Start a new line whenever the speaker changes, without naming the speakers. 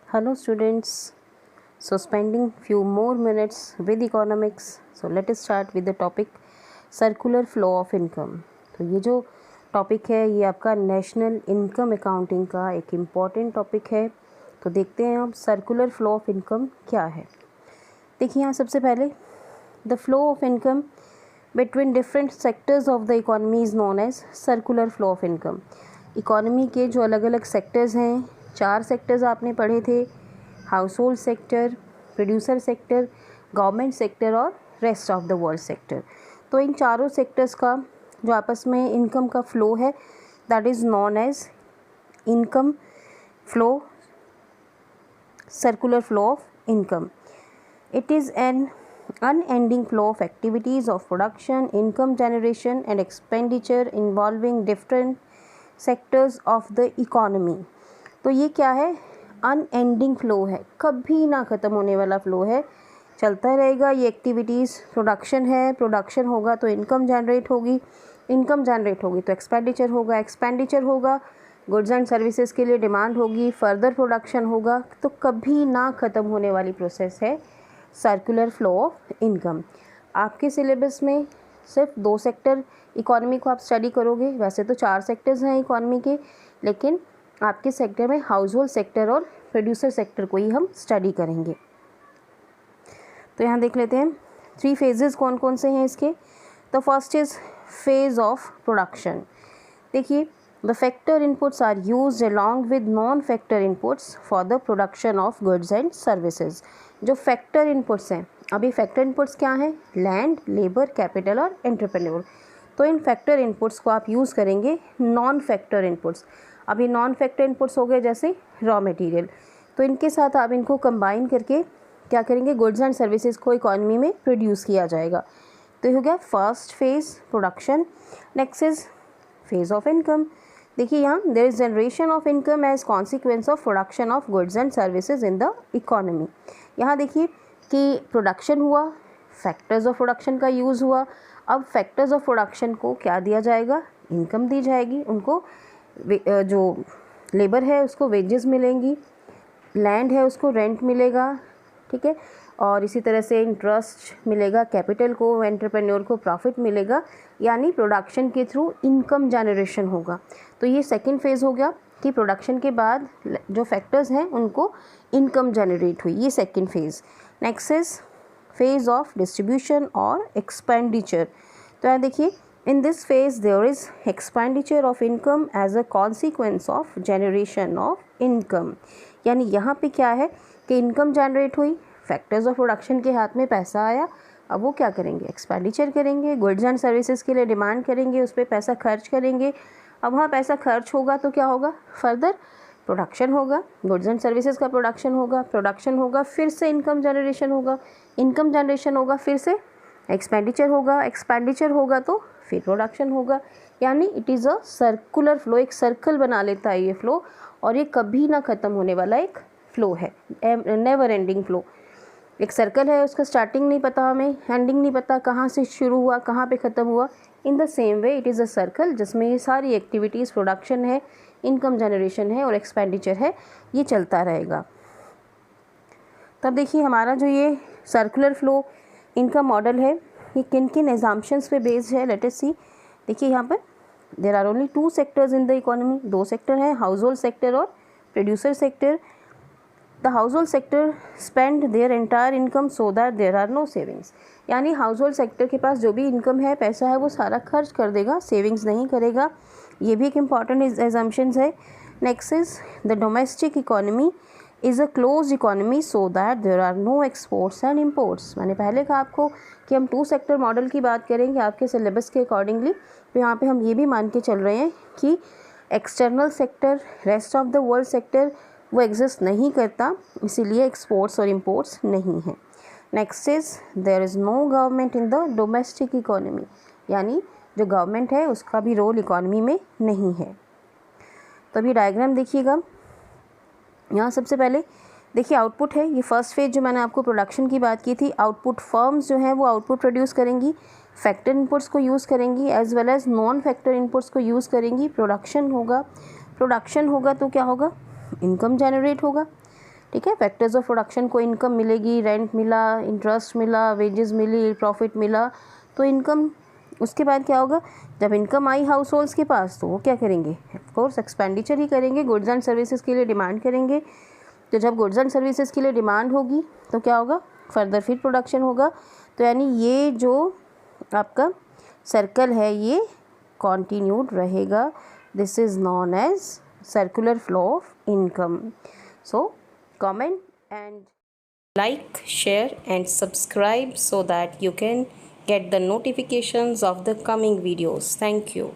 Hello students, so spending few more minutes with economics. So let us start with the topic circular flow of income. तो ये जो topic है ये आपका national income accounting का एक इम्पॉर्टेंट टॉपिक है। तो देखते हैं अब सर्कुलर फ्लो ऑफ इनकम क्या है। देखिए यहाँ सबसे पहले the flow of income between different sectors of the economy is known as circular flow of income. Economy के जो अलग अलग सेक्टर्स हैं, 4 सेक्टर्स आपने पढ़े थे, household sector, producer sector, government sector और rest of the world sector. तो इन चारों सेक्टर्स का जो आपस में इनकम का फ्लो है that is known as income flow, circular flow of income. It is an unending flow of activities of production, income generation and expenditure involving different sectors of the economy. तो ये क्या है? Unending flow है, कभी ना ख़त्म होने वाला फ्लो है, चलता रहेगा ये एक्टिविटीज़। प्रोडक्शन है, प्रोडक्शन होगा तो इनकम जनरेट होगी, इनकम जनरेट होगी तो एक्सपेंडिचर होगा, एक्सपेंडिचर होगा गुड्स एंड सर्विसेज के लिए डिमांड होगी, फर्दर प्रोडक्शन होगा। तो कभी ना ख़त्म होने वाली प्रोसेस है सर्कुलर फ्लो ऑफ इनकम। आपके सिलेबस में सिर्फ 2 सेक्टर इकोनॉमी को आप स्टडी करोगे, वैसे तो 4 सेक्टर्स हैं इकोनॉमी के, लेकिन आपके सेक्टर में हाउस होल्ड सेक्टर और प्रोड्यूसर सेक्टर को ही हम स्टडी करेंगे। तो यहाँ देख लेते हैं 3 फेजेस कौन कौन से हैं इसके। तो first is phase of production. देखिए the factor inputs are used along with non-factor inputs for the production of goods and services. जो factor inputs हैं, अभी factor inputs क्या हैं? लैंड, लेबर, कैपिटल और एंटरप्रेन्योर। तो इन factor inputs को आप यूज़ करेंगे non-factor inputs। अभी non-factor inputs हो गए जैसे रॉ मटेरियल, तो इनके साथ आप इनको कंबाइन करके क्या करेंगे? गुड्स एंड सर्विसेज को इकोनॉमी में प्रोड्यूस किया जाएगा। तो ये हो गया first phase production. Next is phase of income. देखिए यहाँ there is generation of income as consequence of production of goods and services in the economy. यहाँ देखिए कि प्रोडक्शन हुआ, फैक्टर्स ऑफ प्रोडक्शन का यूज़ हुआ। अब फैक्टर्स ऑफ प्रोडक्शन को क्या दिया जाएगा? इनकम दी जाएगी उनको। जो लेबर है उसको वेजेस मिलेंगी, लैंड है उसको रेंट मिलेगा, ठीक है, और इसी तरह से इंटरेस्ट मिलेगा, कैपिटल को, एंटरप्रेन्योर को प्रॉफिट मिलेगा, यानी प्रोडक्शन के थ्रू इनकम जनरेशन होगा। तो ये सेकंड फेज़ हो गया कि प्रोडक्शन के बाद जो फैक्टर्स हैं उनको इनकम जनरेट हुई, ये second phase. Next is phase of distribution और एक्सपेंडिचर। तो यहाँ देखिए in this phase there is expenditure of income as a consequence of generation of income. यानी यहाँ पे क्या है कि इनकम जनरेट हुई, फैक्टर्स ऑफ प्रोडक्शन के हाथ में पैसा आया, अब वो क्या करेंगे? एक्सपेंडिचर करेंगे, गुड्स एंड सर्विसेज के लिए डिमांड करेंगे, उस पर पैसा खर्च करेंगे। अब वहाँ पैसा खर्च होगा तो क्या होगा? फर्दर प्रोडक्शन होगा, गुड्स एंड सर्विसेज का प्रोडक्शन होगा, प्रोडक्शन होगा फिर से इनकम जनरेशन होगा, इनकम जनरेशन होगा फिर से एक्सपेंडिचर होगा, एक्सपेंडिचर होगा तो फिर प्रोडक्शन होगा। यानी it is a circular flow, एक सर्कल बना लेता है ये फ्लो, और ये कभी ना ख़त्म होने वाला एक फ्लो है, नेवर एंडिंग फ्लो। एक सर्कल है, उसका स्टार्टिंग नहीं पता हमें, एंडिंग नहीं पता, कहाँ से शुरू हुआ कहाँ पे ख़त्म हुआ। In the same way it is a circle जिसमें ये सारी एक्टिविटीज़, प्रोडक्शन है, इनकम जनरेशन है और एक्सपेंडिचर है, ये चलता रहेगा। तब देखिए हमारा जो ये सर्कुलर फ्लो इनका मॉडल है ये किन किन एग्जाम्पशंस पे बेस्ड है, लेट अस सी। देखिए यहाँ पर there are only 2 sectors in the economy, 2 sector हैं, हाउस होल्ड सेक्टर और producer sector. The household sector spend their entire income so that there are no savings. यानी household sector के पास जो भी इनकम है, पैसा है, वो सारा खर्च कर देगा, सेविंग्स नहीं करेगा। ये भी एक इम्पॉर्टेंट एग्जाम्पशंस है। Next is the domestic economy is a close economy so that there are no exports and imports. मैंने पहले कहा आपको कि हम 2 सेक्टर मॉडल की बात करेंगे आपके सिलेबस के अकॉर्डिंगली। तो यहाँ पे हम ये भी मान के चल रहे हैं कि external sector, rest of the world sector वो एग्जिस्ट नहीं करता, इसीलिए एक्सपोर्ट्स और इम्पोर्ट्स नहीं हैं। Next is there is no government in the domestic economy, यानी जो गवर्नमेंट है उसका भी रोल इकोनॉमी में नहीं है। तो अभी डायग्राम देखिएगा। यहाँ सबसे पहले देखिए आउटपुट है, ये फर्स्ट फेज जो मैंने आपको प्रोडक्शन की बात की थी। आउटपुट फर्म्स जो हैं वो आउटपुट प्रोड्यूस करेंगी, फैक्टर इनपुट्स को यूज़ करेंगी as well as non factor inputs को यूज़ करेंगी। प्रोडक्शन होगा, प्रोडक्शन होगा तो क्या होगा? इनकम जनरेट होगा। ठीक है। फैक्टर्स ऑफ प्रोडक्शन को इनकम मिलेगी, रेंट मिला, इंटरेस्ट मिला, वेजेस मिली, प्रॉफिट मिला, तो इनकम। उसके बाद क्या होगा, जब इनकम आई हाउस होल्ड्स के पास तो वो क्या करेंगे, ऑफ कोर्स एक्सपेंडिचर ही करेंगे, गुड्स एंड सर्विसेज के लिए डिमांड करेंगे। तो जब गुड्स एंड सर्विसेज के लिए डिमांड होगी तो क्या होगा, फर्दर फिर प्रोडक्शन होगा। तो यानी ये जो आपका सर्कल है ये कॉन्टिन्यूड रहेगा। This is known as circular flow of income. So comment and like, share and subscribe so that you can get the notifications of the coming videos. Thank you.